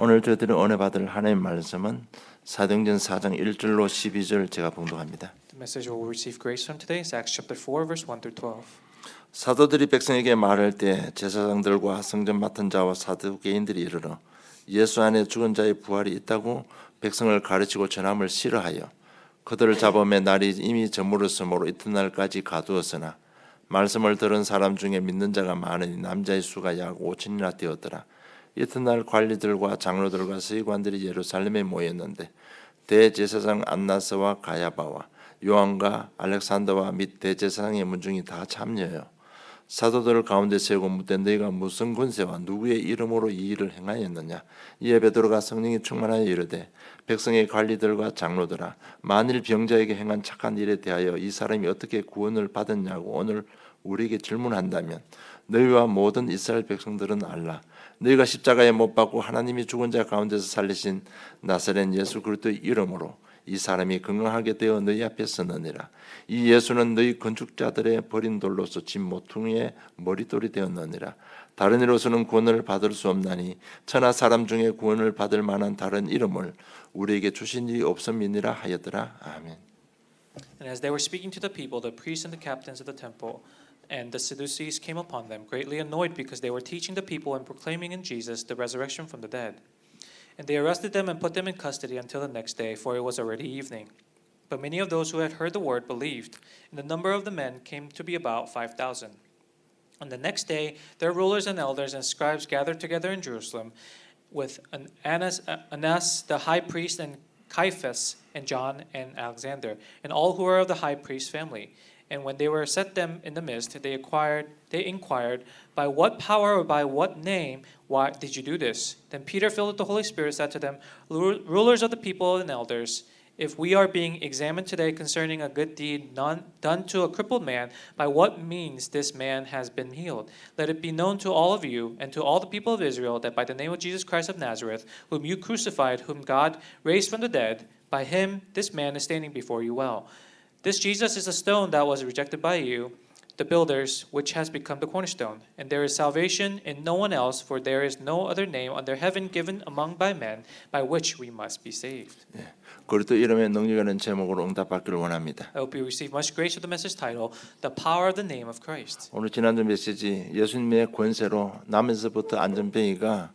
오늘 저희들이 은혜 받을 하나님의 말씀은 사도행전 4장 1절로 12절 제가 봉독합니다. The message we will receive grace from today is Acts chapter 4, verse 1 through 12. 사도들이 백성에게 말할 때 제사장들과 성전 맡은 자와 사두개인들이 이르러 예수 안에 죽은 자의 부활이 있다고 백성을 가르치고 전함을 싫어하여 그들을 잡음에 날이 이미 저물었으므로 이튿날까지 가두었으나 말씀을 들은 사람 중에 믿는 자가 많으니 남자의 수가 약 5천이나 되었더라. 이튿날 관리들과 장로들과 서기관들이 예루살렘에 모였는데 대제사장 안나스와 가야바와 요한과 알렉산더와 및 대제사장의 문중이 다 참여하여 사도들을 가운데 세우고 묻되 너희가 무슨 권세와 누구의 이름으로 이 일을 행하였느냐. 이에 베드로가 성령이 충만하여 이르되 백성의 관리들과 장로들아 만일 병자에게 행한 착한 일에 대하여 이 사람이 어떻게 구원을 받았냐고 오늘 우리에게 질문한다면 너희와 모든 이스라엘 백성들은 알라. 너희가 십자가에 못 박고 하나님이 죽은 자 가운데서 살리신 나사렛 예수 그리스도의 이름으로 이 사람이 건강하게 되어 너희 앞에 서느니라. 이 예수는 너희 건축자들의 버린 돌로서 집 모퉁이의 머릿돌이 되었느니라. 다른 이로서는 구원을 받을 수 없나니 천하 사람 중에 구원을 받을 만한 다른 이름을 우리에게 주신 일이 없음이니라 하였더라. 아멘. And as they were speaking to the people, the priests and the captains of the temple and the Sadducees came upon them, greatly annoyed because they were teaching the people and proclaiming in Jesus the resurrection from the dead. And they arrested them and put them in custody until the next day, for it was already evening. But many of those who had heard the word believed, and the number of the men came to be about 5,000. On the next day, their rulers and elders and scribes gathered together in Jerusalem with Annas the high priest, and Caiaphas, and John, and Alexander, and all who were of the high priest's family. And when they were set them in the midst, they inquired, by what power or by what name why did you do this? Then Peter, filled with the Holy Spirit, said to them, rulers of the people and elders, if we are being examined today concerning a good deed done to a crippled man, by what means this man has been healed, let it be known to all of you and to all the people of Israel that by the name of Jesus Christ of Nazareth, whom you crucified, whom God raised from the dead, by him this man is standing before you well. This Jesus is a stone that was rejected by you, the builders, which has become the cornerstone. And there is salvation in no one else, for there is no other name under heaven given among men by which we must be saved. 그리스도 이름의 능력이라는 제목으로 응답받기를 원합니다. I hope you receive much grace with the message title, The Power of the Name of Christ. 오늘 지난주 메시지 예수님의 권세로 남에서부터 안전병이가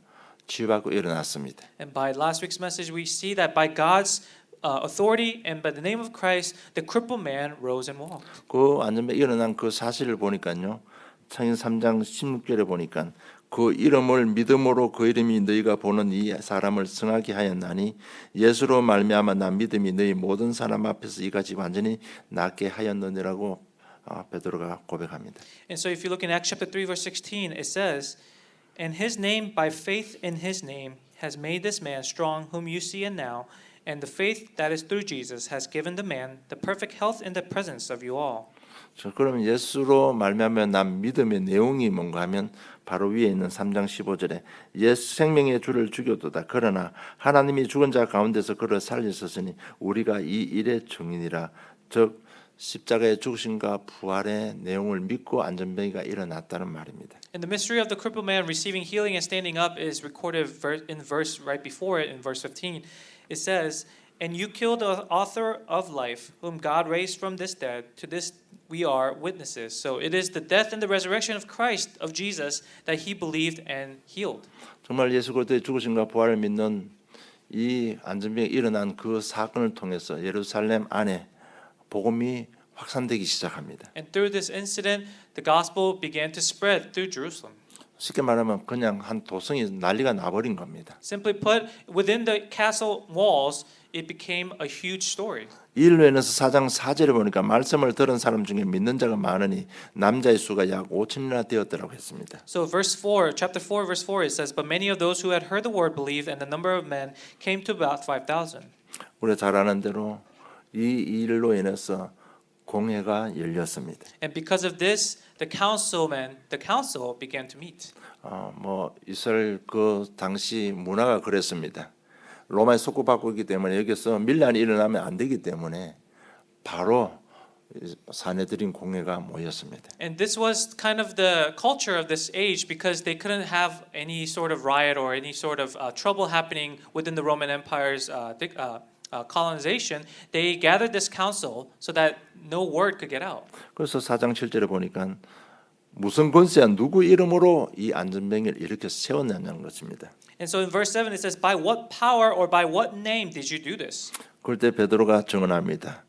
치유받고 일어났습니다. And by last week's message, we see that by God's authority and by the name of Christ, the crippled man rose and walked. 그 안전병 일어난 그 사실을 보니까요. 창세기 3장 16절에 보니까 그 이름을 믿음으로 그 이름이 너희가 보는 이 사람을 성하게 하였나니 예수로 말미암아 난 믿음이 너희 모든 사람 앞에서 이같이 완전히 낫게 하였느니라고 베드로가 고백합니다. And so if you look in Acts chapter 3 verse 16, it says, and his name by faith in his name has made this man strong whom you see and now, and the faith that is through Jesus has given the man the perfect health in the presence of you all. 그러면 예수로 말미암아 난 믿음의 내용이 뭔가 하면 바로 위에 있는 3장 15절에 예수 생명의 주를 죽여도다. 그러나 하나님이 죽은 자 가운데서 그를 살리셨으니 우리가 이 일의 증인이라. 즉 십자가의 죽으심과 부활의 내용을 믿고 안전병이가 일어났다는 말입니다. And the mystery of the crippled man receiving healing and standing up is recorded in verse right before it in verse 15. It says, and you killed the author of life, whom God raised from this dead. To this we are witnesses. So it is the death and the resurrection of Christ, of Jesus, that he believed and healed. 정말 예수 그리스도의 죽으심과 부활을 믿는 이 안전병이 일어난 그 사건을 통해서 예루살렘 안에 복음이 확산되기 시작합니다. And through this incident, the gospel began to spread through Jerusalem. 쉽게 말하면 그냥 한 도성이 난리가 나버린 겁니다. Simply put, within the castle walls, it became a huge story. 이 일로 인해서 4장 4절에 보니까 말씀을 들은 사람 중에 믿는 자가 많으니 남자의 수가 약 5천이나 되었더라고 했습니다. So verse 4, chapter 4, verse 4, it says, but many of those who had heard the word believed, and the number of men came to about 5,000. 우리가 잘 아는 대로 이 일로 인해서 공회가 열렸습니다. And because of this, the council began to meet. 뭐 이스라엘 그 당시 문화가 그랬습니다. 로마에 속국받고 있기 때문에 여기서 밀란이 일어나면 안 되기 때문에 바로 사내들인 공회가 모였습니다. And this was kind of the culture of this age because they couldn't have any sort of riot or any sort of trouble happening within the Roman Empire's colonization. They gathered this council so that no word could get out. 그래서 4장 7절에 보니까 무슨 권세야 누구 이름으로 이 안전병을 이렇게 세웠냐는 것입니다. And so in verse 7 it says, by what power or by what name did you do this? 그럴 때 베드로가 증언합니다.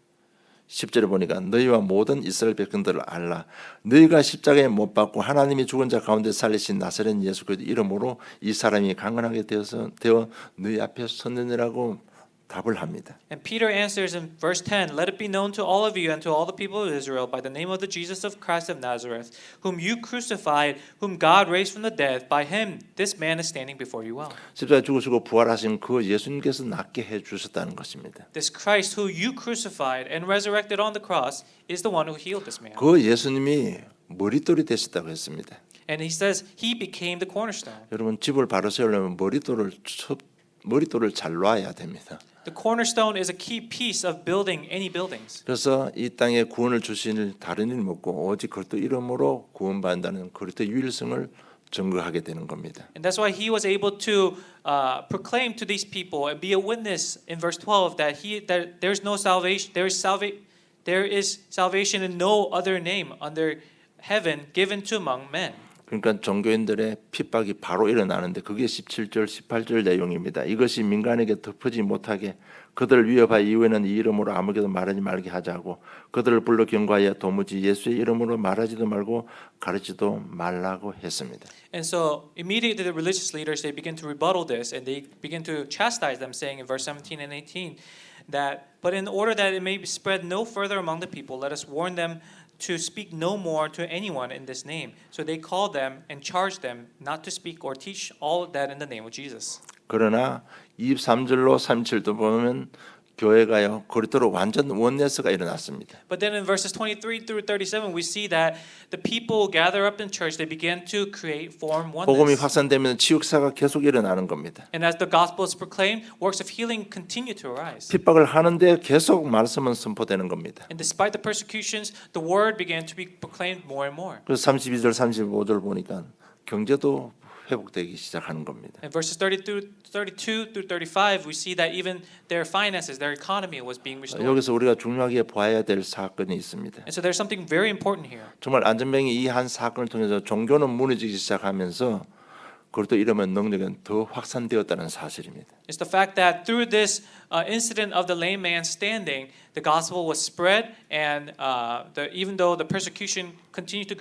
10절에 보니까 너희와 모든 이스라엘 백성들을 알라. 너희가 십자가에 못 박고 하나님이 죽은 자 가운데 살리신 나사렛 예수 그리스도 이름으로 이 사람이 강건하게 되어 너희 앞에 섰느니라고 답을 합니다. And Peter answers in verse 10, let it be known to all of you and to all the people of Israel by the name of the Jesus of Christ of Nazareth, whom you crucified, whom God raised from the dead. By him this man is standing before you well. 십자가에 죽으시고 부활하신 그 예수님께서 낫게 해 주셨다는 것입니다. This Christ who you crucified and resurrected on the cross is the one who healed this man. 그 예수님이 머릿돌이 되셨다고 했습니다. And he says he became the cornerstone. 여러분 집을 바로 세우려면 머릿돌을 잘 놔야 됩니다. The cornerstone is a key piece of building any buildings. 그래서 이 땅에 구원을 주신 다른 일 없고 오직 그리스도 이름으로 구원받는다는 그리스도의 유일성을 증거하게 되는 겁니다. And that's why he was able to proclaim to these people and be a witness in verse 12 that there's no salvation, there is salvation in no other name under heaven given to among men. 그러니까 종교인들의 핍박이 바로 일어나는데 그게 17절, 18절 내용입니다. 이것이 민간에게 덮지 못하게 그들을 위협하여 이후에는 이 이름으로 아무에게도 말하지 말게 하자고 그들을 불러 경고하여 도무지 예수의 이름으로 말하지도 말고 가르치지도 말라고 했습니다. And so immediately the religious leaders they begin to rebuttal this and they begin to chastise them, saying in verse 17 and 18 that but in order that it may be spread no further among the people, let us warn them to speak no more to anyone in this name. So they called them and charged them not to speak or teach all that in the name of Jesus. 그러나 23절로 37도 보면 교회가요 그리스도로 완전 원내스가 일어났습니다. But then in verses 23 through 37 we see that the people gather up in church, they began to form 복음이 oneness. 확산되면 치유사가 계속 일어나는 겁니다. And as the gospel is proclaimed, works of healing continue to arise. 핍박을 하는데 계속 말씀은 선포되는 겁니다. And despite the persecutions, the word began to be proclaimed more and more. 그래서 32절 35절 보니까 경제도 회복되기 시작하는 겁니다. In verses 32 through 35, we see that even their finances, their economy was being restored. 여기서 우리가 중요하게 봐야 될 사건이 있습니다. And so there's something very important here. 정말 안전병이 이 한 사건을 통해서 종교는 무너지기 시작하면서 그리스도 이름의 능력은 더 확산되었다는 사실입니다. It's the fact that through this incident of the lame man standing, the gospel was spread, and even though the persecution continued to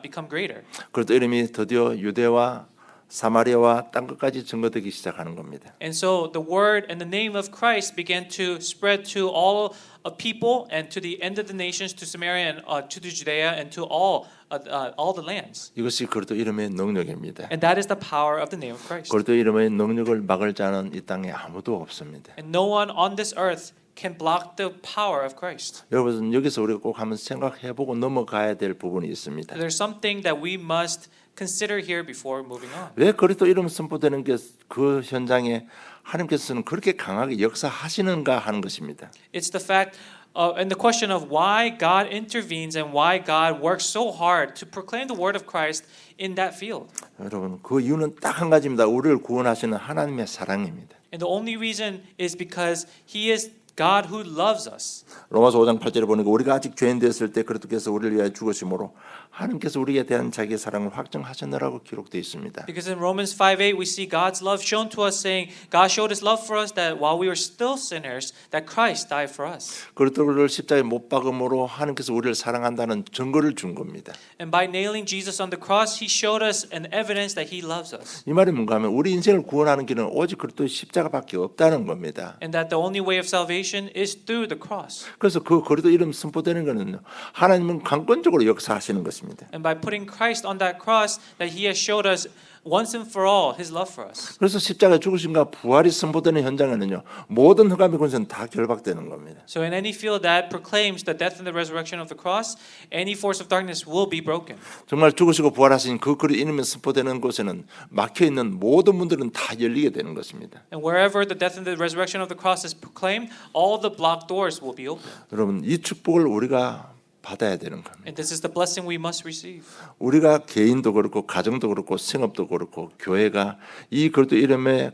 become greater. 그리스도 이름이 드디어 유대와 사마리아와 땅 끝까지 증거되기 시작하는 겁니다. And so the word and the name of Christ began to spread to all people and to the end of the nations, to Samaria and to the Judea and to all the lands. 이것이 그리스도 이름의 능력입니다. And that is the power of the name of Christ. 그리스도 이름의 능력을 막을 자는 이 땅에 아무도 없습니다. And no one on this earth can block the power of Christ. 여러분 여기서 우리가 꼭 한번 생각해보고 넘어가야 될 부분이 있습니다. There's something that we must consider here before moving on. 왜 그리스도 이름 선포되는 게 그 현장에 하나님께서는 그렇게 강하게 역사하시는가 하는 것입니다. It's the fact and the question of why God intervenes and why God works so hard to proclaim the word of Christ in that field. 여러분 그 이유는 딱 한 가지입니다. 우리를 구원하시는 하나님의 사랑입니다. And the only reason is because He is God who loves us. 로마서 5장 8절에 보니까 우리가 아직 죄인 되었을 때 그리스도께서 우리를 위하여 죽으심으로 하나님께서 우리에 대한 자기의 사랑을 확증하셨느라고 기록되어 있습니다. Because in Romans 5:8 we see God's love shown to us, saying God showed His love for us that while we were still sinners, that Christ died for us. 그리스도를 십자가에 못 박음으로 하나님께서 우리를 사랑한다는 증거를 준 겁니다. And by nailing Jesus on the cross, He showed us an evidence that He loves us. 이 말이 뭔가 하면 우리 인생을 구원하는 길은 오직 그리스도의 십자가밖에 없다는 겁니다. And that the only way of salvation is through the cross. 그래서 그 그리스도 이름 선포되는 것은 하나님은 강권적으로 역사하시는 것입니다. And by putting Christ on that cross, that He has showed us once and for all His love for us. 그래서 십자가에 죽으신가 부활이 선포되는 현장에는요 모든 흑암의 권세는 다 결박되는 겁니다. So in any field that proclaims the death and the resurrection of the cross, any force of darkness will be broken. 정말 죽으시고 부활하신 그 그리스도 이름이 선포되는 곳에는 막혀 있는 모든 문들은 다 열리게 되는 것입니다. And wherever the death and the resurrection of the cross is proclaimed, all the blocked doors will be open. 여러분 이 축복을 우리가 받아야 되는 겁니다. And this is the blessing we must receive. 우리가 개인도 그렇고 가정도 그렇고 생업도 그렇고 교회가 이 그리스도 이름의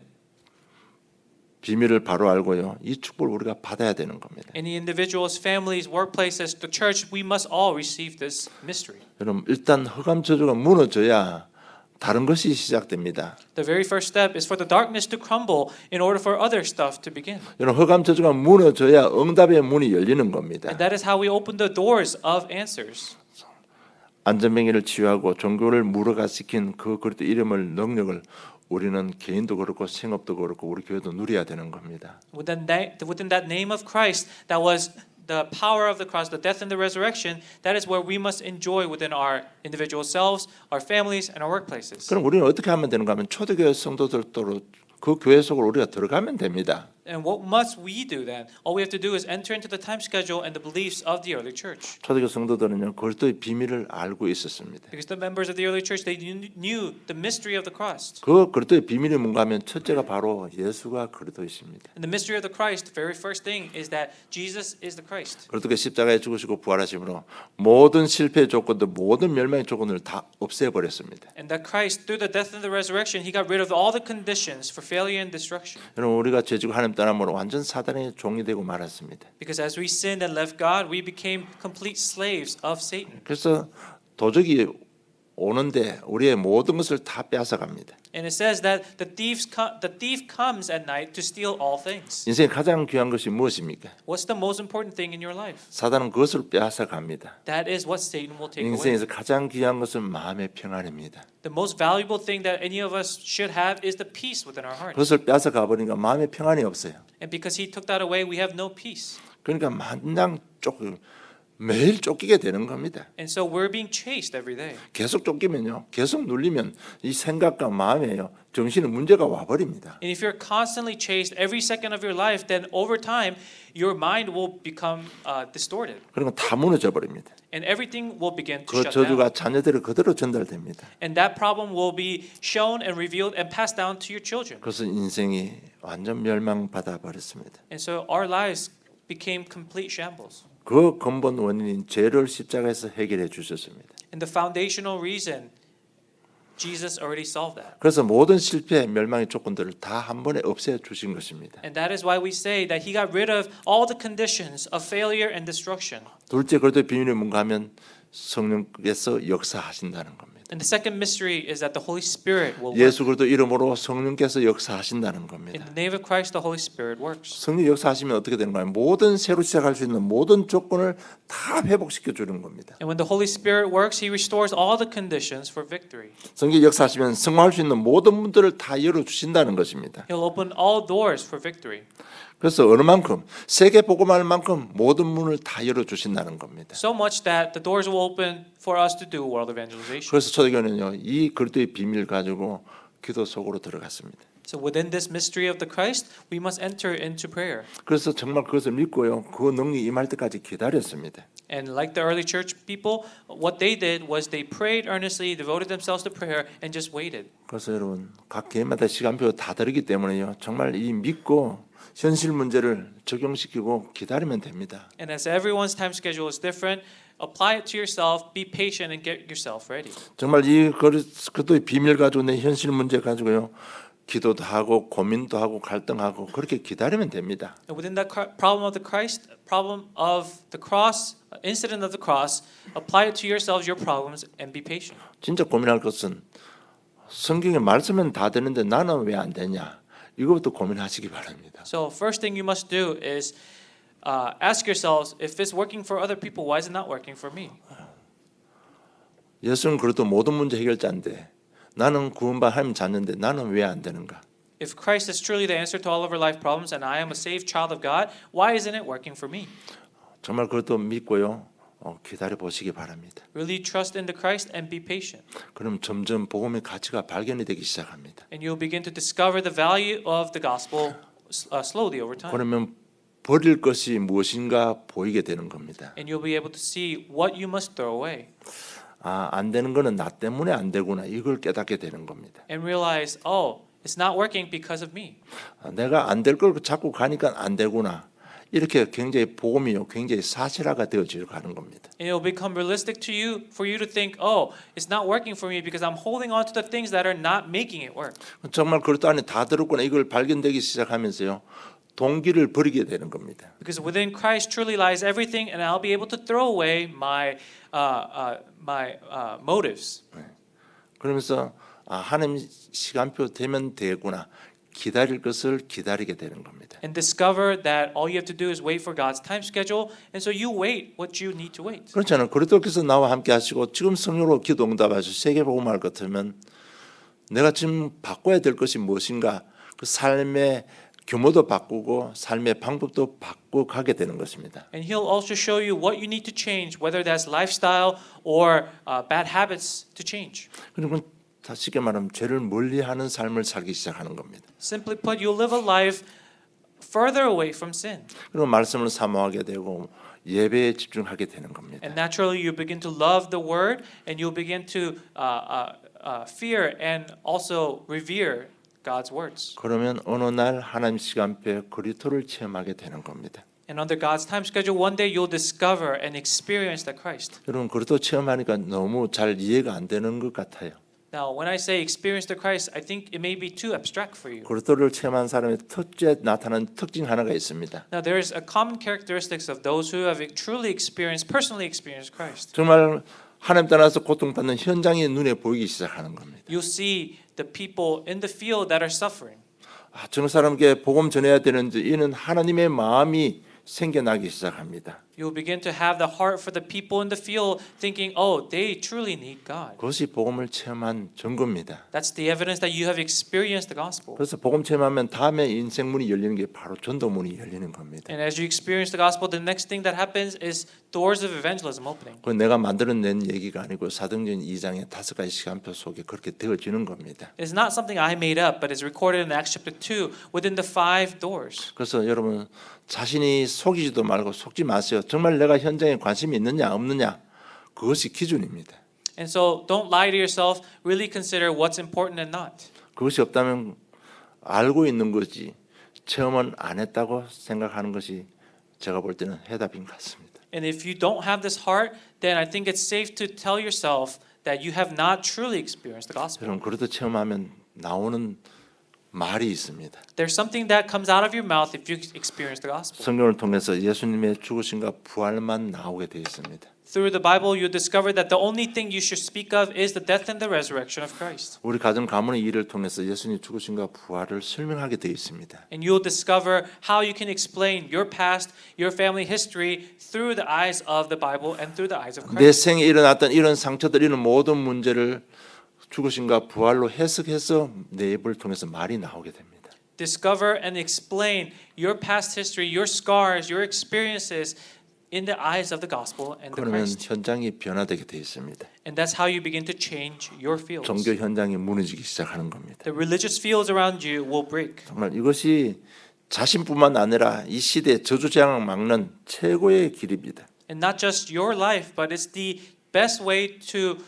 비밀을 바로 알고요. 이 축복을 우리가 받아야 되는 겁니다. Any individuals, families, workplaces, the church, we must all receive this mystery. 여러분 일단 흑암 저주가 무너져야 다른 것이 시작됩니다. The very first step is for the darkness to crumble in order for other stuff to begin. 여러분 흑암 저주가 무너져야 응답의 문이 열리는 겁니다. And that is how we open the doors of answers. 안전병기를 치유하고 종교를 무력화시킨 그 그리스도 이름을 능력을 우리는 개인도 그렇고 생업도 그렇고 우리 교회도 누려야 되는 겁니다. Within that name of Christ, that was the power of the cross, the death and the resurrection, that is where we must enjoy within our individual selves, our families, and our workplaces. 그럼 우리는 어떻게 하면 되는가 하면 초대교회 성도들도 그 교회 속으로 우리가 들어가면 됩니다. And what must we do then? All we have to do is enter into the time schedule and the beliefs of the early church. 초대교회 성도들은요 그리스도의 비밀을 알고 있었습니다. Because the members of the early church, they knew the mystery of the cross. 그 그리스도의 비밀이 뭔가 하면 첫째가 바로 예수가 그리스도이십니다. And the mystery of the Christ, the very first thing is that Jesus is the Christ. 그리스도가 십자가에 죽으시고 부활하심으로 모든 실패의 조건들, 모든 멸망의 조건을 다 없애버렸습니다. And that Christ, through the death and the resurrection, he got rid of all the conditions for failure and destruction. 여러분 우리가 죄지고 하나님 떠남으로 완전 사단의 종이 되고 말았습니다. Because as we sinned and left God, we became complete slaves of Satan. 그래서 도적이 오는데 우리의 모든 것을 다 빼앗아갑니다. And it says that the thief comes at night to steal all things. 인생의 가장 귀한 것이 무엇입니까? What's the most important thing in your life? 사단은 그것을 빼앗아갑니다. That is what Satan will take away. 인생에서 가장 귀한 것은 마음의 평안입니다. The most valuable thing that any of us should have is the peace within our hearts. 그것을 빼앗아가 버리니까 마음의 평안이 없어요. And because he took that away, we have no peace. 그러니까 만당 매일 쫓기게 되는 겁니다. And so we're being chased every day. 계속 쫓기면요, 계속 눌리면 이 생각과 마음에요, 정신에 문제가 와버립니다. And if you're constantly chased every second of your life, then over time, your mind will become distorted. 그러면 다 무너져 버립니다. And everything will begin to 그 shut down. 저주가 자녀들을 그대로 전달됩니다. And that problem will be shown and revealed and passed down to your children. 그래서 인생이 완전 멸망받아 버렸습니다. And so our lives became complete shambles. 그 근본 원인인 죄를 십자가에서 해결해 주셨습니다. And the foundational reason, Jesus already solved that. 그래서 모든 실패, 멸망의 조건들을 다 한 번에 없애 주신 것입니다. And that is why we say that he got rid of all the conditions of failure and destruction. 둘째 그리스도의 비밀이 뭔가 하면 성령께서 역사하신다는 겁니다. And the second mystery is that the Holy Spirit will work. 예수 그리스도 이름으로 성령께서 역사하신다는 겁니다. In the name of Christ, the Holy Spirit works. 성령 역사하시면 어떻게 되는 거예요? 모든 새로 시작할 수 있는 모든 조건을 다 회복시켜 주는 겁니다. And when the Holy Spirit works, he restores all the conditions for victory. 성령 역사하시면 성공할 수 있는 모든 문들을 다 열어 주신다는 것입니다. He'll open all doors for victory. 그래서 어느 만큼 세계 복음할 만큼 모든 문을 다 열어 주신다는 겁니다. So much that the doors will open for us to do world evangelization. 그래서 초대교회는요, 이 그리스도의 비밀 가지고 기도 속으로 들어갔습니다. So within this mystery of the Christ, we must enter into prayer. 그래서 정말 그것을 믿고요, 그 능력이 임할 때까지 기다렸습니다. And like the early church people, what they did was they prayed earnestly, devoted themselves to prayer, and just waited. 그래서 여러분 각 개인마다 시간표 다 다르기 때문에요, 정말 이 믿고 현실 문제를 적용시키고 기다리면 됩니다. And as everyone's time schedule is different, apply it to yourself, be patient, and get yourself ready. 정말 이 그리스도의 비밀 가지고 내 현실 문제 가지고요, 기도도 하고 고민도 하고 갈등하고 그렇게 기다리면 됩니다. And within that problem of the Christ, problem of the cross, incident of the cross, apply it to yourselves, your problems, and be patient. 진짜 고민할 것은 성경에 말씀은 다 되는데 나는 왜 안 되냐? 이것부터 고민하시기 바랍니다. So first thing you must do is ask yourselves, if it's working for other people, why is it not working for me? 예수는 그래도 모든 문제 해결자인데 나는 구원받은 하나님 자녀인데 나는 왜 안 되는가? If Christ is truly the answer to all of our life problems and I am a saved child of God, why isn't it working for me? 정말 그것도 믿고요, 기다려 보시기 바랍니다. Really trust in the Christ and be patient. 그럼 점점 복음의 가치가 발견이 되기 시작합니다. And you'll begin to discover the value of the gospel slowly over time. 그러면 버릴 것이 무엇인가 보이게 되는 겁니다. And you'll be able to see what you must throw away. 아, 안 되는 거는 나 때문에 안 되구나, 이걸 깨닫게 되는 겁니다. And realize, oh, it's not working because of me. 내가 안 될 걸 자꾸 가니까 안 되구나, 이렇게 굉장히 복음이요, 굉장히 사실화가 되어져 가는 겁니다. And it'll become realistic to you for you to think, oh, it's not working for me because I'm holding on to the things that are not making it work. 정말 그것도 안에 다 들었구나 이걸 발견되기 시작하면서요, 동기를 버리게 되는 겁니다. Because within Christ truly lies everything, and I'll be able to throw away my motives. 그러면서 하나님 시간표 되면 되구나, 기다릴 것을 기다리게 되는 겁니다. And discover that all you have to do is wait for God's time schedule, and so you wait what you need to wait. 그렇잖아요. 그리스도께서 나와 함께 하시고 지금 성령으로 기도 응답하시고 세계복음할 것 같으면 내가 지금 바꿔야 될 것이 무엇인가, 그 삶의 규모도 바꾸고 삶의 방법도 바꾸고 가게 되는 것입니다. And He'll also show you what you need to change, whether that's lifestyle or bad habits to change. 그리고 다시 쉽게 말하면 죄를 멀리하는 삶을 살기 시작하는 겁니다. Simply put, you'll live a life further away from sin. 그리고 말씀을 사모하게 되고 예배에 집중하게 되는 겁니다. And naturally, you begin to love the Word, and you'll begin to fear and also revere God's words. 그러면 어느 날 하나님 시간표에 그리스도를 체험하게 되는 겁니다. And under God's time schedule, one day you'll discover and experience that Christ. 여러분 그리스도 체험하니까 너무 잘 이해가 안 되는 것 같아요. Now, when I say experience the Christ, I think it may be too abstract for you. 그리스도를 체험한 사람의 특징에 나타나는 특징 하나가 있습니다. Now, there is a common characteristics of those who have truly experienced, personally experienced Christ. 정말 하나님 따라서 고통받는 현장이 눈에 보이기 시작하는 겁니다. You'll see the people in the field that are suffering. 저런 사람에게 복음 전해야 되는데 이는 하나님의 마음이 생겨나기 시작합니다. You'll begin to have the heart for the people in the field, thinking, "Oh, they truly need God." 그것이 복음을 체험한 증거입니다. That's the evidence that you have experienced the gospel. 그래서 복음 체험하면 다음에 인생 문이 열리는 게 바로 전도 문이 열리는 겁니다. And as you experience the gospel, the next thing that happens is doors of evangelism opening. 그 내가 만들어낸 얘기가 아니고 사도행전 2장의 5가지 시간표 속에 그렇게 되어지는 겁니다. It's not something I made up, but it's recorded in Acts chapter 2 within the 5 doors. 그래서 여러분 자신이 속이지도 말고 속지 마세요. 정말 내가 현장에 관심이 있느냐 없느냐 그것이 기준입니다. And so don't lie to yourself. Really consider what's important and not. 그것이 없다면 알고 있는 거지 체험은 안 했다고 생각하는 것이 제가 볼 때는 해답인 것 같습니다. And if you don't have this heart, then I think it's safe to tell yourself that you have not truly experienced the gospel. 여러분 그래도 체험하면 나오는 말이 있습니다. There's something that comes out of your mouth if you experience the gospel. 성경을 통해서 예수님의 죽으심과 부활만 나오게 되어 있습니다. Through the Bible, you discover that the only thing you should speak of is the death and the resurrection of Christ. 우리 가정 가문의 일을 통해서 예수님 죽으심과 부활을 설명하게 되어 있습니다. And you'll discover how you can explain your past, your family history through the eyes of the Bible and through the eyes of 내 Christ. 생에 일어났던 이런 상처들, 이런 모든 문제를 죽으심과 부활로 해석해서 내 입을 통해서 말이 나오게 됩니다. Discover and explain your past history, your scars, your experiences in the eyes of the gospel and the 그러면 Christ. 현장이 변화되게 되어 있습니다. And that's how you begin to change your fields. 종교 현장이 무너지기 시작하는 겁니다. The religious fields around you will break. 정말 이것이 자신뿐만 아니라 이 시대의 저주장을 막는 최고의 길입니다. And not just your life, but it's the best way to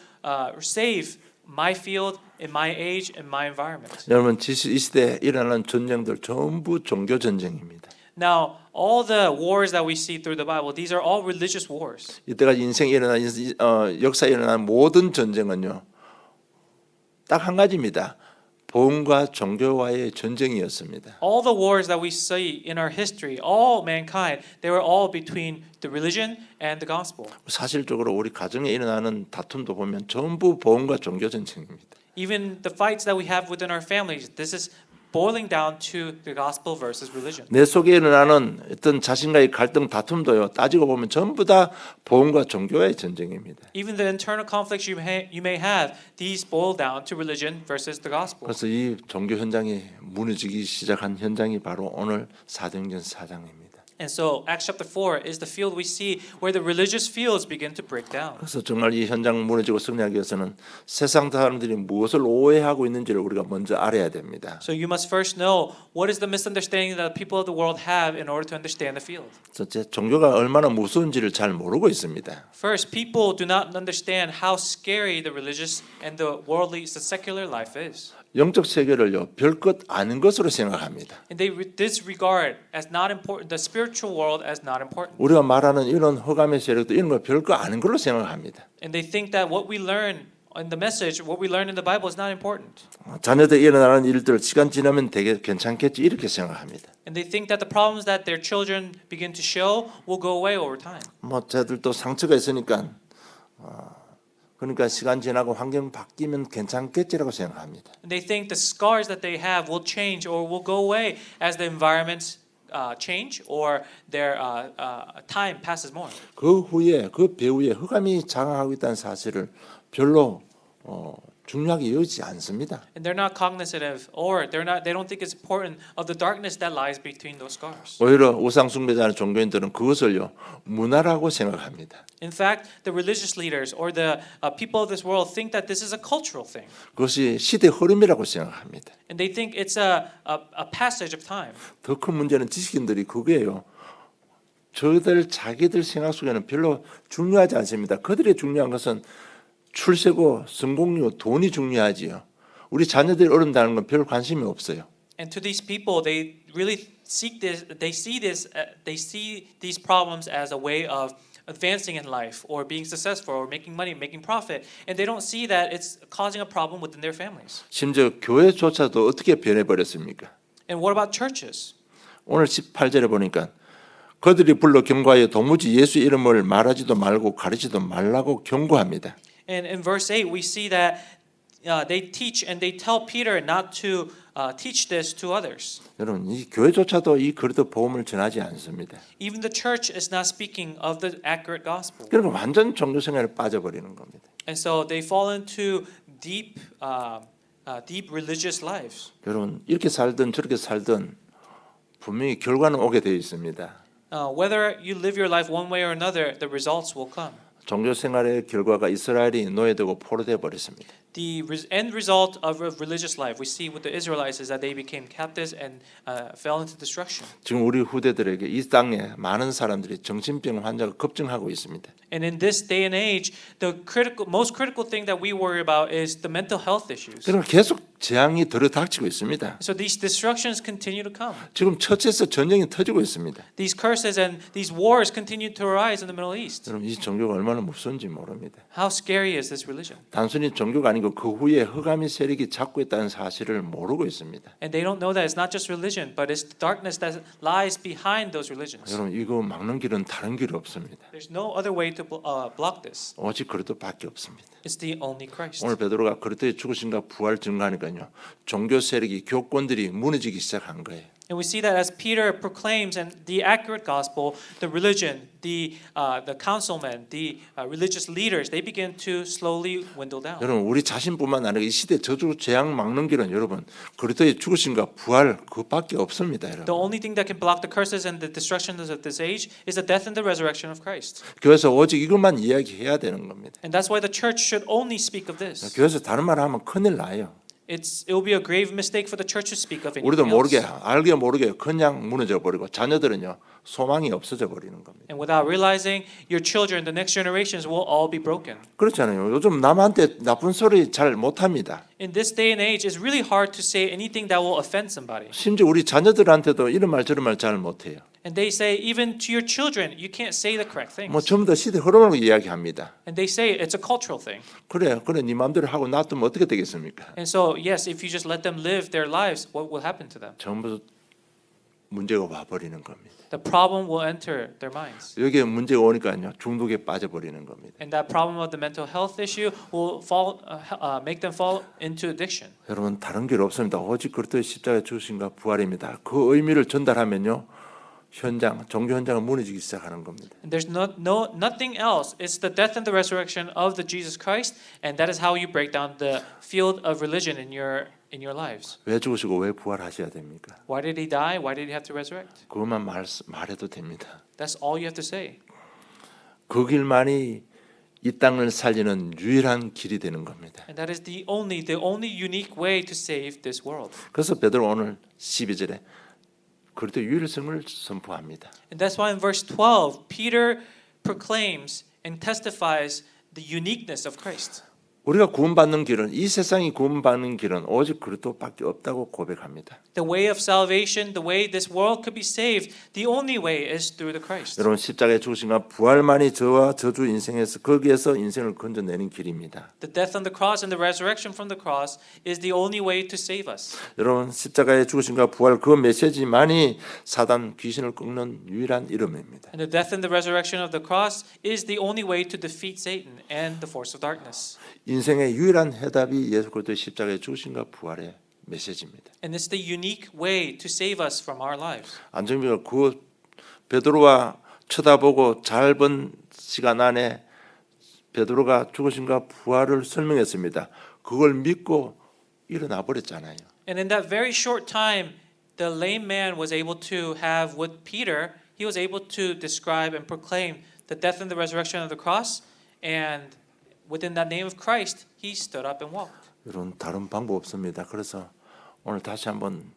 save my field, in my age, and my environment. 여러분 이 시대에 일어나는 전쟁들 전부 종교 전쟁입니다. Now, all the wars that we see through the Bible, these are all religious wars. 이때까지 인생에 일어난 역사에 일어난 모든 전쟁은요 딱 한 가지입니다. 복음과 종교와의 전쟁이었습니다. All the wars that we see in our history, all mankind, they were all between the religion and the gospel. 사실적으로 우리 가정에 일어나는 다툼도 보면 전부 복음과 종교 전쟁입니다. Even the fights that we have within our families, this is boiling down to the gospel versus religion. 내 속에 일어나는 어떤 자신과의 갈등 다툼도요 따지고 보면 전부 다 복음과 종교의 전쟁입니다. Even the internal conflicts you may have, these boil down to religion versus the gospel. 그래서 이 종교 현장이 무너지기 시작한 현장이 바로 오늘 사도행전 4장입니다. And so Acts chapter 4 is the field we see where the religious fields begin to break down. 그래서 정말 이 현장 무너지고 승리하기 위해서는 세상 사람들이 무엇을 오해하고 있는지를 우리가 먼저 알아야 됩니다. So you must first know what is the misunderstanding that the people of the world have in order to understand the field. 첫째, 종교가 얼마나 무서운지를 잘 모르고 있습니다. First, people do not understand how scary the religious and the worldly, the secular life is. 영적 세계를요 별것 아닌 것으로 생각합니다. And they disregard as not important the spiritual world as not important. 우리가 말하는 이런 허감의 세력도 이런 거 별거 아닌 걸로 생각합니다. And they think that what we learn in the message, what we learn in the Bible is not important. 자녀들 일어나는 일들 시간 지나면 되게 괜찮겠지 이렇게 생각합니다. And they think that the problems that their children begin to show will go away over time. 뭐 쟤들도 상처가 있으니까 그러니까 시간 지나고 환경 바뀌면 괜찮겠지라고 생각합니다. And they think the scars that they have will change or will go away as the environments change or their time passes more. 그 후에 그 배후에 흑암이 장악하고 있다는 사실을 별로 중요하게 여기지 않습니다. And they're not cognizant or they don't think it's important of the darkness that lies between those scars. 오히려 우상 숭배자는 종교인들은 그것을요 문화라고 생각합니다. In fact, the religious leaders or the people of this world think that this is a cultural thing. 그것이 시대 흐름이라고 생각합니다. And they think it's a passage of time. 더 큰 문제는 지식인들이 그거예요. 자기들 생각 속에는 별로 중요하지 않습니다. 그들의 중요한 것은 출세고 성공률, 돈이 중요하지요. 우리 자녀들이 어른다는 건 별 관심이 없어요. And to these people, they really seek this. They see these problems as a way of advancing in life, or being successful, or making money, making profit, and they don't see that it's causing a problem within their families. 심지어 교회조차도 어떻게 변해버렸습니까? And what about churches? 오늘 18절에 보니까 그들이 불러 경고하여 도무지 예수 이름을 말하지도 말고 가르치지도 말라고 경고합니다. And in verse 8, we see that they teach and they tell Peter not to teach this to others. 여러분, 이 교회조차도 이 그리스도 복음을 전하지 않습니다. Even the church is not speaking of the accurate gospel. 그러니까 완전 종교 생활에 빠져버리는 겁니다. And so they fall into deep religious lives. 여러분, 이렇게 살든 저렇게 살든 분명히 결과는 오게 되어 있습니다. Whether you live your life one way or another, the results will come. 종교 생활의 결과가 이스라엘이 노예되고 포로되어 버렸습니다. The end result of religious life we see with the Israelites is that they became captives and fell into destruction. 지금 우리 후대들에게 이 땅에 많은 사람들이 정신병 환자가 급증하고 있습니다. And in this day and age, the most critical thing that we worry about is the mental health issues. 그러나 계속 재앙이 들어닥치고 있습니다. So these destructions continue to come. 지금 처치에서 전쟁이 터지고 있습니다. These curses and these wars continue to arise in the Middle East. 여러분, 이 종교가 얼마나 무서운지 모릅니다. How scary is this religion? 단순히 종교가 아니고 그 후에 흑암의 세력이 잡고 있다는 사실을 모르고 있습니다. And they don't know that it's not just religion, but it's the darkness that lies behind those religions. 여러분, 이거 막는 길은 다른 길이 없습니다. There's no other way to block this. 오직 그리스도밖에 없습니다. It's the only Christ. 오늘 베드로가 그리스도의 죽으심과 부활 증거하니까요. 종교 세력이 교권들이 무너지기 시작한 거예요. And we see that as Peter proclaims and the accurate gospel, the religion, the councilmen, the religious leaders, they begin to slowly dwindle down. 여러분, 우리 자신뿐만 아니라 이 시대 저주 재앙 막는 길은 여러분 그리스도의 죽으심과 부활 그밖에 없습니다, The 여러분. only thing that can block the curses and the destructions of this age is the death and the resurrection of Christ. 교회에서 오직 이것만 이야기해야 되는 겁니다. And that's why the church should only speak of this. 교회에서 다른 말 하면 큰일 나요. It will be a grave mistake for the church to speak of 우리도 anything 모르게 else. 알게 모르게 그냥 무너져 버리고 자녀들은요 소망이 없어져 버리는 겁니다. And without realizing, your children, the next generations will all be broken. 그렇잖아요. 요즘 남한테 나쁜 소리 잘 못합니다. In this day and age, it's really hard to say anything that will offend somebody. 심지어 우리 자녀들한테도 이런 말 저런 말 잘 못해요. And they say, even to your children, you can't say the correct things. 뭐 전부 다 시대 흐름으로 이야기합니다. And they say it's a cultural thing. 그래 네 마음대로 하고 놔두면 어떻게 되겠습니까? And so, yes, if you just let them live their lives, what will happen to them? 전부 문제가 와버리는 겁니다. The problem will enter their minds. 여기에 문제가 오니까요 중독에 빠져버리는 겁니다. And that problem of the mental health issue will make them fall into addiction. 여러분 다른 길 없습니다. 오직 그리스도의 십자가의 죽으심과 부활입니다. 그 의미를 전달하면요 종교 현장은 무너지기 시작하는 겁니다. And there's nothing else. It's the death and the resurrection of the Jesus Christ, and that is how you break down the field of religion in your lives. 왜 죽으시고 왜 부활하셔야 됩니까? Why did he die? Why did he have to resurrect? 그것만 말해도 됩니다. That's all you have to say. 그 길만이 이 땅을 살리는 유일한 길이 되는 겁니다. And that is the only unique way to save this world. 그래서 베드로 오늘 12절에 그리스도의 유일성을 선포합니다. And that's why in verse 12, Peter proclaims and testifies the uniqueness of Christ. 우리가 구원받는 길은 이 세상이 구원받는 길은 오직 그리스도밖에 없다고 고백합니다. The way of salvation, the way this world could be saved, the only way is through the Christ. 여러분 십자가의 죽으심과 부활만이 저와 저주 인생에서 거기에서 인생을 건져내는 길입니다. The death on the cross and the resurrection from the cross is the only way to save us. 여러분 십자가의 죽으심과 부활 그 메시지만이 사단 귀신을 꺾는 유일한 이름입니다. And the death and the resurrection of the cross is the only way to defeat Satan and the force of darkness. 인생의 유일한 해답이 예수 그리스도의 십자가의 죽으심과 부활의 메시지입니다. And it's the unique way to save us from our lives. 안정비가 그 베드로와 쳐다보고 잘 본 시간 안에 베드로가 죽으심과 부활을 설명했습니다. 그걸 믿고 일어나 버렸잖아요. And in that very short time, the lame man was able to have with Peter, he was able to describe and proclaim the death and the resurrection of the cross, and within that name of Christ, he stood up and walked. 이런 다른 방법 없습니다. 그래서 오늘 다시 한번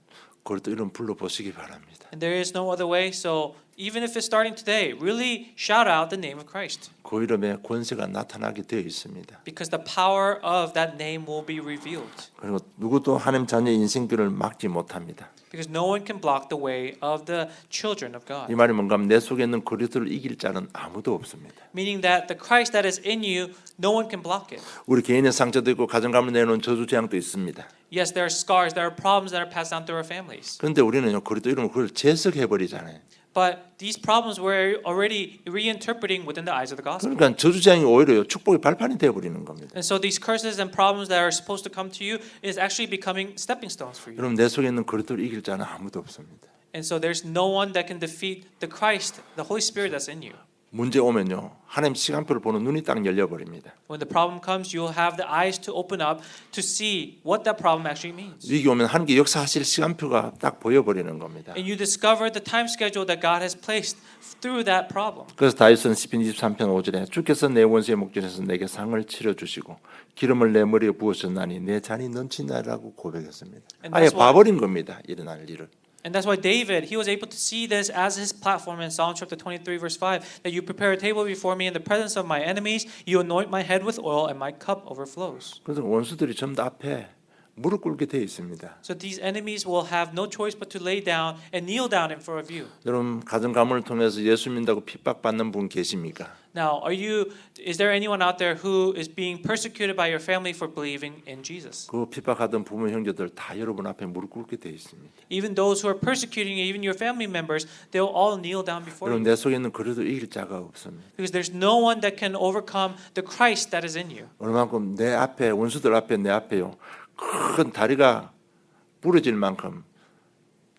그리스도 이름 불러 보시기 바랍니다. And there is no other way, so even if it's starting today, really shout out the name of Christ. 그 이름에 권세가 나타나게 되어 있습니다. Because the power of that name will be revealed. 그리고 누구도 하나님 자녀의 인생길을 막지 못합니다. Because no one can block the way of the children of 이 God. 말이 뭔가 하면 내 속에 있는 그리스도를 이길 자는 아무도 없습니다. Meaning that the Christ that is in you, no one can block it. 우리 개인의 상처도 있고 가정감을 내놓은 저주 재앙도 있습니다. Yes, there are scars, there are problems that are passed down through our families. 그런데 우리는요 그리스도 이름을 그걸 재석해 버리잖아요. But these problems we're already reinterpreting within the eyes of the gospel. 그러니까 저주 재앙이 오히려 축복의 발판이 되어 버리는 겁니다. And so these curses and problems that are supposed to come to you is actually becoming stepping stones for you. 여러분 내 속에 있는 그리스도를 이길 자는 아무도 없습니다. And so there's no one that can defeat the Christ, the Holy Spirit that's in you. 문제 오면요 하나님 시간표를 보는 눈이 딱 열려 버립니다. When the problem comes, you'll have the eyes to open up to see what that problem actually means. 위기 오면 하나님께 역사하실 시간표가 딱 보여 버리는 겁니다. And you discover the time schedule that God has placed through that problem. 그래서 다윗은 시편 23편 5절에 주께서 내 원수의 목전에서 내게 상을 치러 주시고 기름을 내 머리에 부으셨나니 내 잔이 넘치나라고 고백했습니다. And 아예 that's why- 봐버린 겁니다. 일어날 일을. And that's why David, he was able to see this as his platform in Psalm chapter 23 verse 5, that you prepare a table before me in the presence of my enemies, you anoint my head with oil and my cup overflows. 그래서 원수들이 전부 다 앞에 무릎 꿇게 되어 있습니다. So these enemies will have no choice but to lay down and kneel down in front of you. 여러분 가정 가문을 통해서 예수 믿는다고 핍박받는 분 계십니까? Now, is there anyone out there who is being persecuted by your family for believing in Jesus? 그 핍박하던 부모 형제들 다 여러분 앞에 무릎 꿇게 되어 있습니다. Even those who are persecuting you, even your family members, they'll all kneel down before 여러분 you. 내 속에 있는 그래도 이길 자가 없습니다. Because there's no one that can overcome the Christ that is in you. 얼마만큼 내 앞에 원수들 앞에 내 앞에요 큰 다리가 부러질 만큼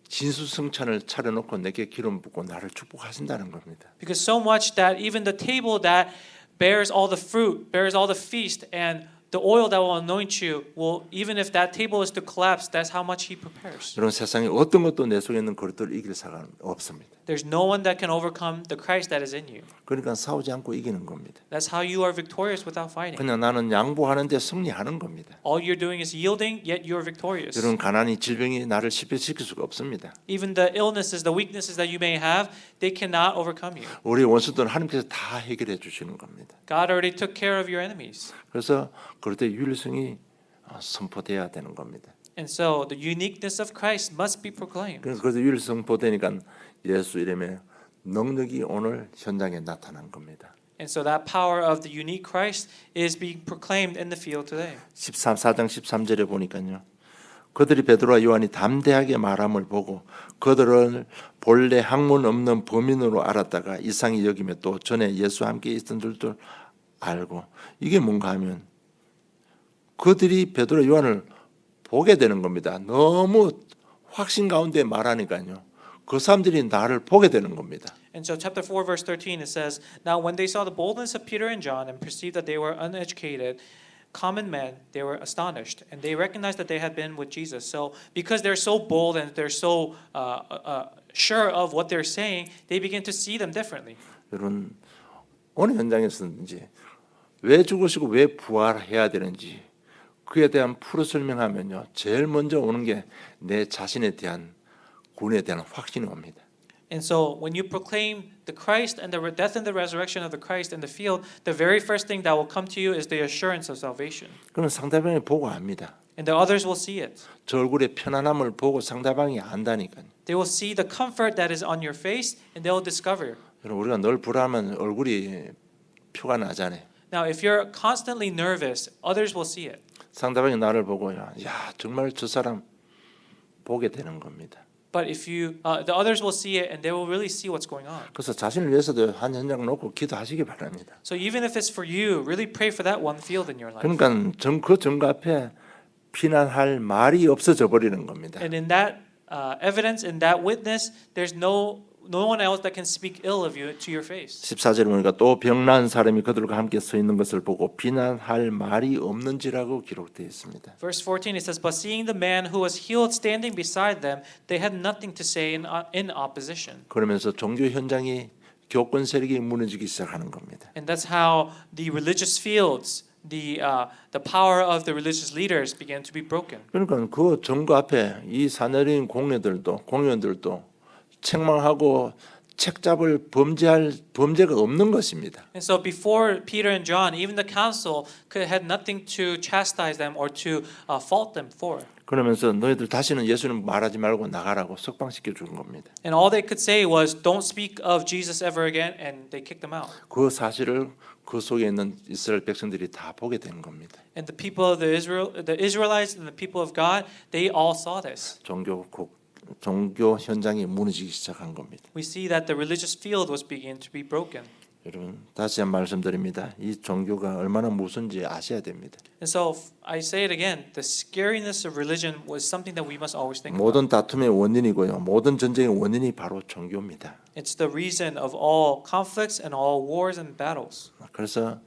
진수성찬을 차려놓고 내게 기름 붓고 나를 축복하신다는 겁니다. Because so much that even the table that bears all the fruit, bears all the feast, and the oil that will anoint you will, even if that table is to collapse, that's how much He prepares. 여러분 세상에 어떤 것도 내 속에 있는 그릇들을 이길 사람 없습니다. There's no one that can overcome the Christ that is in you. 그러니까 싸우지 않고 이기는 겁니다. That's how you are victorious without fighting. 그냥 나는 양보하는데 승리하는 겁니다. All you're doing is yielding, yet you're victorious. 여러분 가난이 질병이 나를 실패시킬 수가 없습니다. Even the illnesses, the weaknesses that you may have, they cannot overcome you. 우리 원수들은 하나님께서 다 해결해 주시는 겁니다. God already took care of your enemies. 그래서 그럴 때 유일성이 선포돼야 되는 겁니다. And so the uniqueness of Christ must be proclaimed. 그래서 유일성 선포되니까 예수 이름의 능력이 오늘 현장에 나타난 겁니다. And so that power of the unique Christ is being proclaimed in the field today. 4장 13절에 보니까요. 그들이 베드로와 요한이 담대하게 말함을 보고 그들을 본래 학문 없는 범인으로 알았다가 이상히 여기며 또 전에 예수와 함께 있던 줄도 알고 이게 뭔가 하면 그들이 베드로와 요한을 보게 되는 겁니다. 너무 확신 가운데 말하니까요. 그 사람들이 나를 보게 되는 겁니다. And so chapter 4 verse 13 it says, Now when they saw the boldness of Peter and John and perceived that they were uneducated, common men, they were astonished. And they recognized that they had been with Jesus. So because they're so bold and they're so sure of what they're saying, they begin to see them differently. 여러분 어느 현장에서든지 왜 죽으시고 왜 부활해야 되는지 그에 대한 풀어 설명하면요. 제일 먼저 오는 게 내 자신에 대한 구원에 대한 확신이 옵니다. And so when you proclaim the Christ and the death and the resurrection of the Christ in the field, the very first thing that will come to you is the assurance of salvation. 그는 상대방이 보고 압니다. And the others will see it. 저 얼굴의 편안함을 보고 상대방이 안다니까요. They will see the comfort that is on your face and they will discover. 여러분 우리가 늘 불안하면 얼굴이 표가 나잖아요. Now, if you're constantly nervous, others will see it. 상대방이 나를 보고 야 정말 저 사람 보게 되는 겁니다. But if you, the others will see it and they will really see what's going on. 그래서 자신을 위해서도 한 현장 놓고 기도하시기 바랍니다. So even if it's for you, really pray for that one field in your life. 그러니까 그 증거 앞에 비난할 말이 없어져 버리는 겁니다. And in that evidence, in that witness, there's no one else that can speak ill of you to your face. 14절에 보니까 또 병난 사람이 그들과 함께 서 있는 것을 보고 비난할 말이 없는지라고 기록되어 있습니다. Verse 14 it says, "But seeing the man who was healed standing beside them, they had nothing to say in opposition." 그러면서 종교 현장이 교권 세력이 무너지기 시작하는 겁니다. And that's how the religious fields, the power of the religious leaders began to be broken. 그러니까 그 증거 앞에 이 사내린 공회원들도 책망하고 책잡을 범죄할 범죄가 없는 것입니다. And so before Peter and John, even the council had nothing to chastise them or to fault them for. 그러면서 너희들 다시는 예수님 말하지 말고 나가라고 석방시켜 준 겁니다. And all they could say was, "Don't speak of Jesus ever again," and they kicked them out. 그 사실을 그 속에 있는 이스라엘 백성들이 다 보게 된 겁니다. And the people of the Israelites and the people of God, they all saw this. 종교 현장이 무너지기 시작한 겁니다. We see that the religious field was beginning to be broken. 여러분 다시 한 말씀드립니다. 이 종교가 얼마나 무서운지 아셔야 됩니다. And so I say it again, the scariness of religion was something that we must always think about. 모든 다툼의 원인이고요. 모든 전쟁의 원인이 바로 종교입니다. It's the reason of all conflicts and all wars and battles. 그래서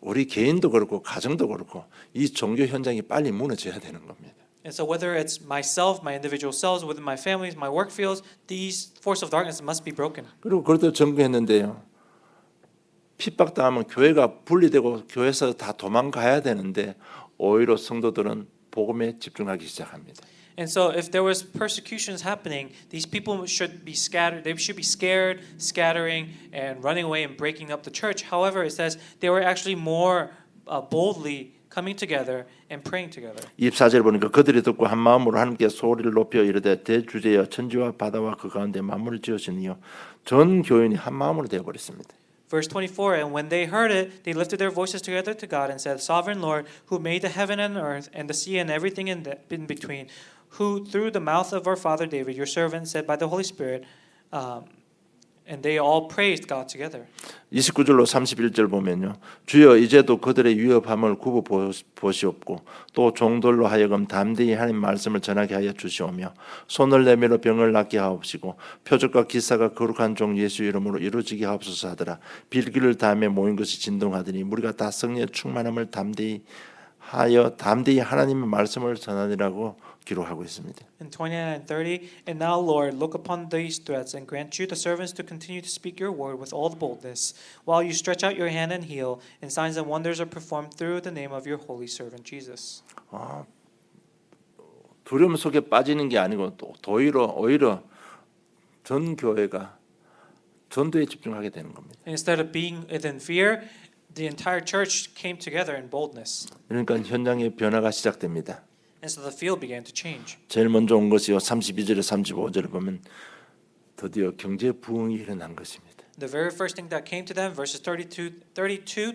우리 개인도 그렇고 가정도 그렇고 이 종교 현장이 빨리 무너져야 되는 겁니다. And so whether it's myself, my individual selves, within my families, my work fields, these forces of darkness must be broken. 그리고 그것도 전거했는데요. 핍박당하면 교회가 분리되고 교회에서 다 도망가야 되는데 오히려 성도들은 복음에 집중하기 시작합니다. And so if there was persecutions happening, these people should be scattered. They should be scared, scattering, and running away and breaking up the church. However, it says they were actually more boldly coming together and praying together. 24절 보니까 그들이 듣고 한 마음으로 하나님께 소리를 높여 이르되 대주제여 천지와 바다와 그 가운데 만물을 지으시니요 전 교인이 한 마음으로 되어 버렸습니다. Verse 24, and when they heard it, they lifted their voices together to God and said, Sovereign Lord, who made the heaven and earth and the sea and everything in between, who through the mouth of our father David, your servant, said by the Holy Spirit, and they all praised God together. 29절로 31절 보면요. 주여 이제도 그들의 위협함을 굽어 보시옵고 또 종들로 하여금 담대히 하나님 말씀을 전하게 하여 주시오며 손을 내밀어 병을 낫게 하옵시고 표적과 기사가 거룩한 종 예수 이름으로 이루어지게 하옵소서 하더라. 빌기를 다음에 모인 것이 진동하더니 우리가 다 성령의 충만함을 담대히 하나님의 말씀을 전하리라고 기록하고 있습니다. In 29 and 30, and now Lord, look upon these threats and grant you the servants to continue to speak your word with all the boldness, while you stretch out your hand and heal, and signs and wonders are performed through the name of your holy servant Jesus. 두려움 속에 빠지는 게 아니고 오히려 전 교회가 전도에 집중하게 되는 겁니다. And instead of being within fear, the entire church came together in boldness. 그러니까 현장의 변화가 시작됩니다. And so the field began to change. 제일 먼저 온 것이요 32절에 35절에 보면 드디어 경제 부흥이 일어난 것입니다. The very first thing that came to them, verses 32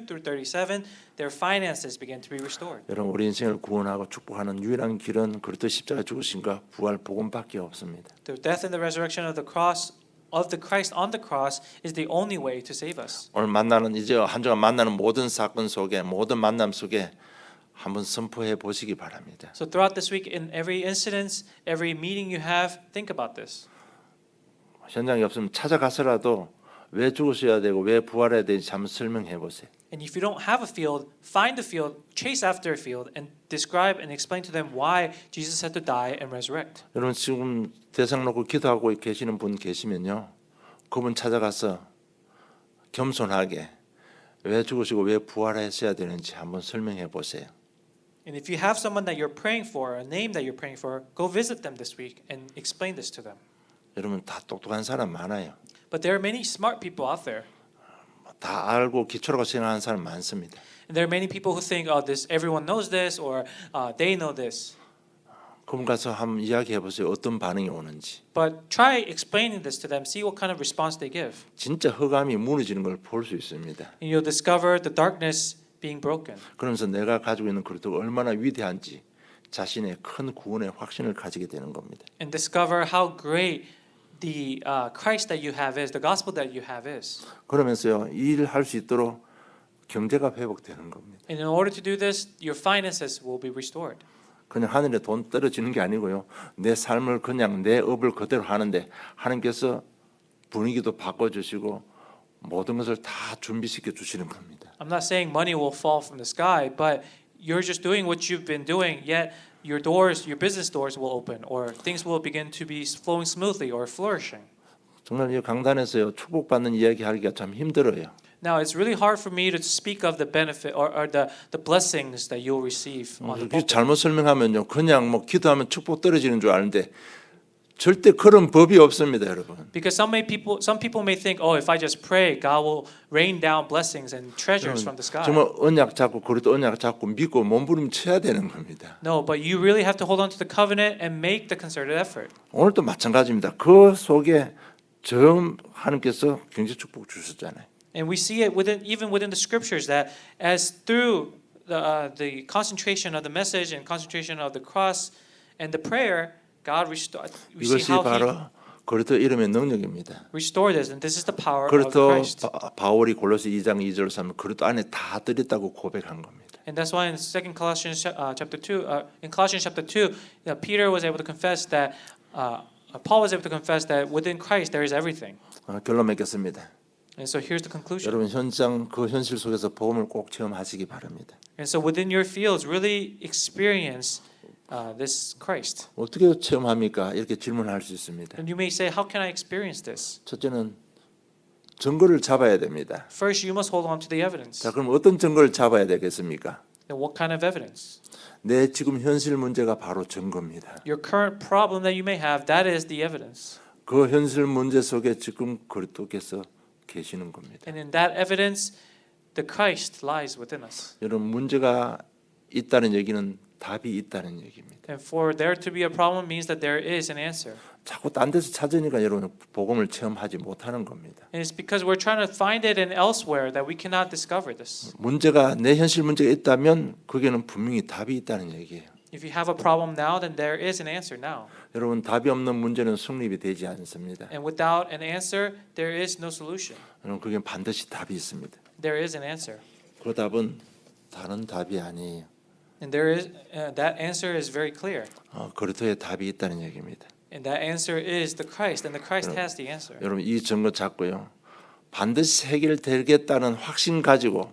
through 37, their finances began to be restored. 여러분 우리 인생을 구원하고 축복하는 유일한 길은 그리스도 십자가 죽으심과 부활 복음밖에 없습니다. The death and the resurrection of the Christ on the cross is the only way to save us. 오늘 이제 한 주간 만나는 모든 사건 속에 모든 만남 속에 한번 선포해 보시기 바랍니다. So throughout this week, in every incident, every meeting you have, think about this. 현장이 없으면 찾아가서라도 왜 죽으셔야 되고 왜 부활해야 되는지 한번 설명해 보세요. And if you don't have a field, find a field, chase after a field, and describe and explain to them why Jesus had to die and resurrect. 여러분 지금 대상 놓고 기도하고 계시는 분 계시면요, 그분 찾아가서 겸손하게 왜 죽으시고 왜 부활하셔야 되는지 한번 설명해 보세요. And if you have someone that you're praying for, a name that you're praying for, go visit them this week and explain this to them. 여러분 다 똑똑한 사람 많아요. But there are many smart people out there. 다 알고 기초라고 생각하는 사람 많습니다. And there are many people who think, oh, this everyone knows this, or they know this. 그럼 가서 한번 이야기해 보세요. 어떤 반응이 오는지. But try explaining this to them. See what kind of response they give. 진짜 흑암이 무너지는 걸 볼 수 있습니다. And you'll discover the darkness being broken. 그러면서 내가 가지고 있는 그리스도가 얼마나 위대한지 자신의 큰 구원의 확신을 가지게 되는 겁니다. And discover how great the Christ that you have is, the gospel that you have is. 그러면서요, 이 일을 할 수 있도록 경제가 회복되는 겁니다. And in order to do this, your finances will be restored. 그냥 하늘에 돈 떨어지는 게 아니고요. 내 삶을 그냥 내 업을 그대로 하는데 하나님께서 분위기도 바꿔주시고 모든 것을 다 준비시켜 주시는 겁니다. I'm not saying money will fall from the sky, but you're just doing what you've been doing, yet your doors, your business doors will open, or things will begin to be flowing smoothly or flourishing. 정말 이 강단에서요, 축복받는 이야기 하기가 참 힘들어요. Now, it's really hard for me to speak of the benefit or the blessings that you'll receive on the pulpit. 잘못 설명하면요, 그냥 뭐 기도하면 축복 떨어지는 줄 아는데 절대 그런 법이 없습니다, 여러분. Because some people may think, oh, if I just pray, God will rain down blessings and treasures from the sky. 정말 언약 잡고 그래도 언약 잡고 믿고 몸부림쳐야 되는 겁니다. No, but you really have to hold on to the covenant and make the concerted effort. 오늘도 마찬가지입니다. 그 속에 저 하나님께서 경제 축복 주셨잖아요. And we see it even within the scriptures that as through the concentration of the message and concentration of the cross and the prayer, God restored. We see 이것이 how 바로 He 그리스도 이름의 능력입니다. restored us, and this is the power of 그리스도 Christ. 바울이 골로새 2장 2절 3절 그리스도 안에 다 들였다고 고백한 겁니다. And that's why in Colossians chapter 2, in Colossians chapter 2, Peter was able to confess that Paul was able to confess that within Christ there is everything. 결론 맺겠습니다. And so here's the conclusion. 여러분 현장 그 현실 속에서 복음을 꼭 체험하시기 바랍니다. And so within your fields, really experience this Christ. 어떻게 체험합니까? 이렇게 질문할 수 있습니다. And you may say, how can I experience this? 첫째는 증거를 잡아야 됩니다. First, you must hold on to the evidence. 자, 그럼 어떤 증거를 잡아야 되겠습니까? And what kind of evidence? 내 지금 현실 문제가 바로 증거입니다. Your current problem that you may have, that is the evidence. 그 현실 문제 속에 지금 그리스도께서 계시는 겁니다. And in that evidence, the Christ lies within us. 여러분 문제가 있다는 얘기는 답이 있다는 얘기입니다. And for there to be a problem means that there is an answer. 자꾸 딴 데서 찾으니까 여러분 복음을 체험하지 못하는 겁니다. And it's because we're trying to find it in elsewhere that we cannot discover this. 문제가 내 현실 문제가 있다면 거기에는 분명히 답이 있다는 얘기예요. If you have a problem now, then there is an answer now. 여러분 답이 없는 문제는 성립이 되지 않습니다. And without an answer, there is no solution. 여러분 그게 반드시 답이 있습니다. There is an answer. 그 답은 다른 답이 아니에요. And there is that answer is very clear. 그리스도의 답이 있다는 얘기입니다. And that answer is the Christ, and the Christ has the answer. 여러분 이 증거 잡고요. 반드시 해결되겠다는 확신 가지고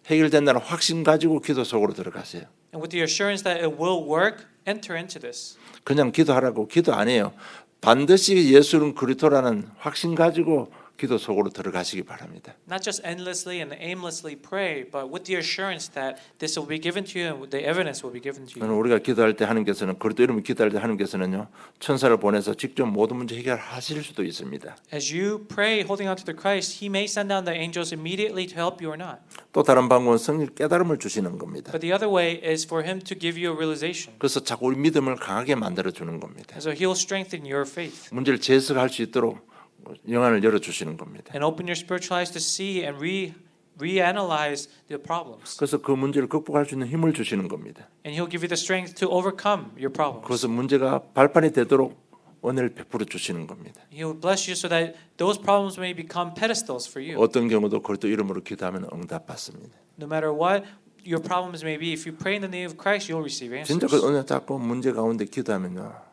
해결된다는 확신 가지고 기도 속으로 들어가세요. And with the assurance that it will work, enter into this. 그냥 기도하라고 기도 안 해요. 반드시 예수는 그리스도라는 확신 가지고 기도 속으로 들어가시기 바랍니다. Not just endlessly and aimlessly pray, but with the assurance that this will be given to you and the evidence will be given to you. 우리가 기도할 때 하나님께서는 그리스도 이름으로 기도할 때 하나님께서는요 천사를 보내서 직접 모든 문제 해결하실 수도 있습니다. As you pray, holding on to the Christ, He may send down the angels immediately to help you or not. 또 다른 방법은 성령 깨달음을 주시는 겁니다. But the other way is for Him to give you a realization. 그래서 자꾸 우리 믿음을 강하게 만들어 주는 겁니다. And so He'll strengthen your faith 문제를 재해석할 수 있도록 영안을 열어 주시는 겁니다. and open your spiritual eyes to see and reanalyze the problems. 그래서 그 문제를 극복할 수 있는 힘을 주시는 겁니다. And He'll give you the strength to overcome your problems. 그래서 문제가 발판이 되도록 은혜를 베풀어 주시는 겁니다. He'll bless you so that those problems may become pedestals for you. 어떤 경우도 그리스도 이름으로 기도하면 응답받습니다. No matter what your problems may be, if you pray in the name of Christ, you'll receive 진짜 answers. 그 은혜 잡고 문제 가운데 기도하면요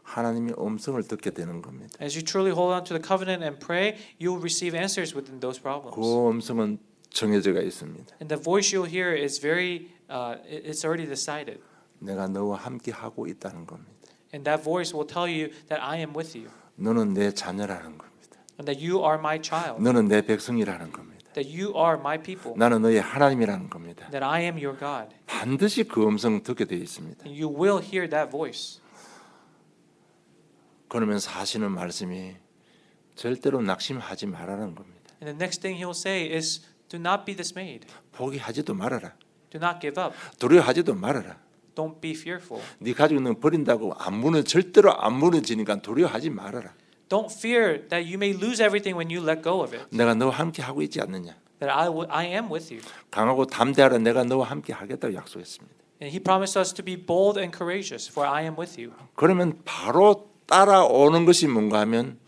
하나님이 음성을 듣게 되는 겁니다. As you truly hold on to the covenant and pray, you'll receive answers within those problems. 그 음성은 정해져가 있습니다. And the voice you'll hear is it's already decided. 내가 너와 함께 하고 있다는 겁니다. And that voice will tell you that I am with you, 너는 내 자녀라는 겁니다. and that you are my child, 너는 내 백성이라는 겁니다. that you are my people, 나는 너의 하나님이라는 겁니다. that I am your God. 반드시 그 음성 듣게 되어 있습니다. And you will hear that voice. 그러면서 하시는 말씀이 절대로 낙심하지 말라는 겁니다. And the next thing he will say is, do not be dismayed. 포기하지도 말아라. Do not give up. 두려워하지도 말아라. Don't be fearful. 네 가지고 있는 거 버린다고 절대로 안 무너지니까 두려워하지 말아라. Don't fear that you may lose everything when you let go of it. 내가 너와 함께 하고 있지 않느냐. That I am with you. 강하고 담대하라. 내가 너와 함께 하겠다고 약속했습니다. And he promised us to be bold and courageous, for I am with you. 그러면 바로 따라오는 것이 뭔가 하면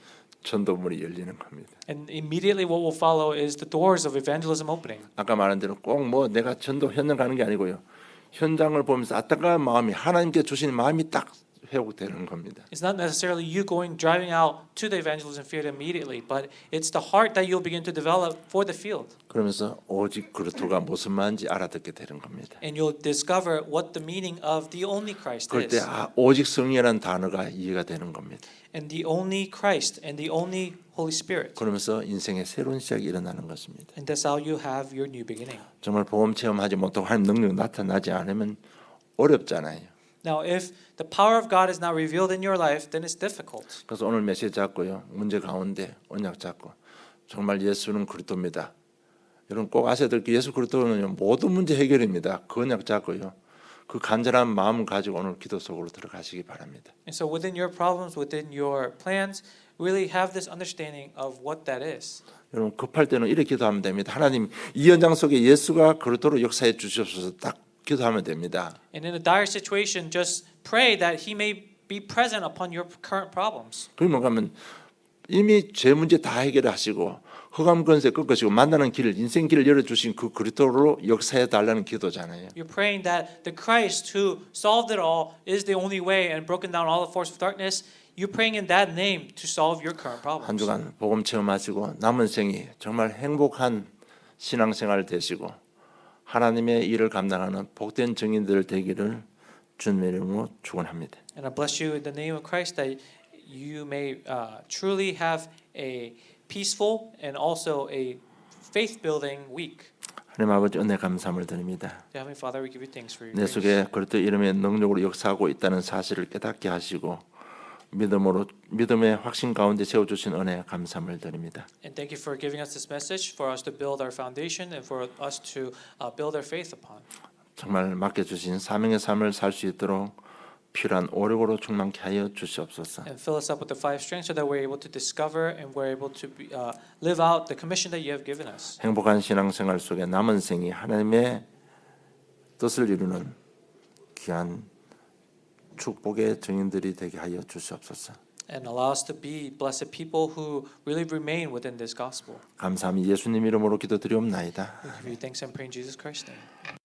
전도문이 열리는 겁니다. And immediately what will follow is the doors of evangelism opening. 아까 말한 대로 꼭 뭐 내가 전도 현장 가는 게 아니고요. 현장을 보면서 안타까운 마음이 하나님께 주신 마음이 딱 회복되는 겁니다. It's not necessarily you driving out to the evangelism field immediately, but it's the heart that you'll begin to develop for the field. 그러면서 오직 그리스도가 무슨 말인지 알아듣게 되는 겁니다. And you'll discover what the meaning of the only Christ 그럴 때 is. 오직 성령이라는 단어가 이해가 되는 겁니다. And the only Christ and the only Holy Spirit. 그러면서 인생의 새로운 시작이 일어나는 것입니다. And that's how you have your new beginning. 정말 복음 체험하지 못하고 하나님 능력이 나타나지 않으면 어렵잖아요. Now, if the power of God is not revealed in your life, then it's difficult. 그래서 오늘 메시지 잡고요. 문제 가운데 언약 잡고 정말 예수는 그리스도입니다. 여러분 꼭 아셔야 될 게 예수 그리스도는 모든 문제 해결입니다. 그 언약 잡고요. 그 간절한 마음을 가지고 오늘 기도 속으로 들어가시기 바랍니다. And so within your problems, within your plans, really have this understanding of what that is. 여러분 급할 때는 이렇게 기도하면 됩니다. 하나님 이 현장 속에 예수가 그리스도로 역사해 주시옵소서 딱 기도하면 됩니다. And in a dire situation, just pray that He may be present upon your current problems. 그게 뭔가 하면 이미 죄 문제 다 해결하시고 흑암 권세 꺾으시고 만나는 길을 인생 길을 열어주신 그 그리스도로 역사해 달라는 기도잖아요. You're praying that the Christ who solved it all is the only way and broken down all the force of darkness. You're praying in that name to solve your current problems. 한 주간 복음 체험하시고 남은 생이 정말 행복한 신앙생활 되시고 하나님의 일을 감당하는 복된 증인들 되기를 주님의 이름으로 축원합니다. And I bless you in the name of Christ that you may truly have a peaceful and also a faith-building week. 하나님 아버지 은혜 감사함을 드립니다. Heavenly Father, we give you thanks for your 내 grace. 속에 그리스도 이름의 능력으로 역사하고 있다는 사실을 깨닫게 하시고 믿음의 확신 가운데 세워주신 은혜 감사함을 드립니다. And thank you for giving us this message for us to build our foundation and for us to build our faith upon. 정말 맡겨주신 사명의 삶을 살 수 있도록 필요한 오력으로 충만케 하여 주시옵소서. And fill us up with the five strengths so that we're able to discover and we're able to live out the commission that you have given us. 행복한 신앙생활 속에 남은 생이 하나님의 뜻을 이루는 귀한 축복의 증인들이 되게 하여 주시옵소서. And allow us to be blessed people who really remain within this gospel. 감사함이 예수님 이름으로 기도드리옵나이다. We give you thanks and pray in Jesus Christ's name.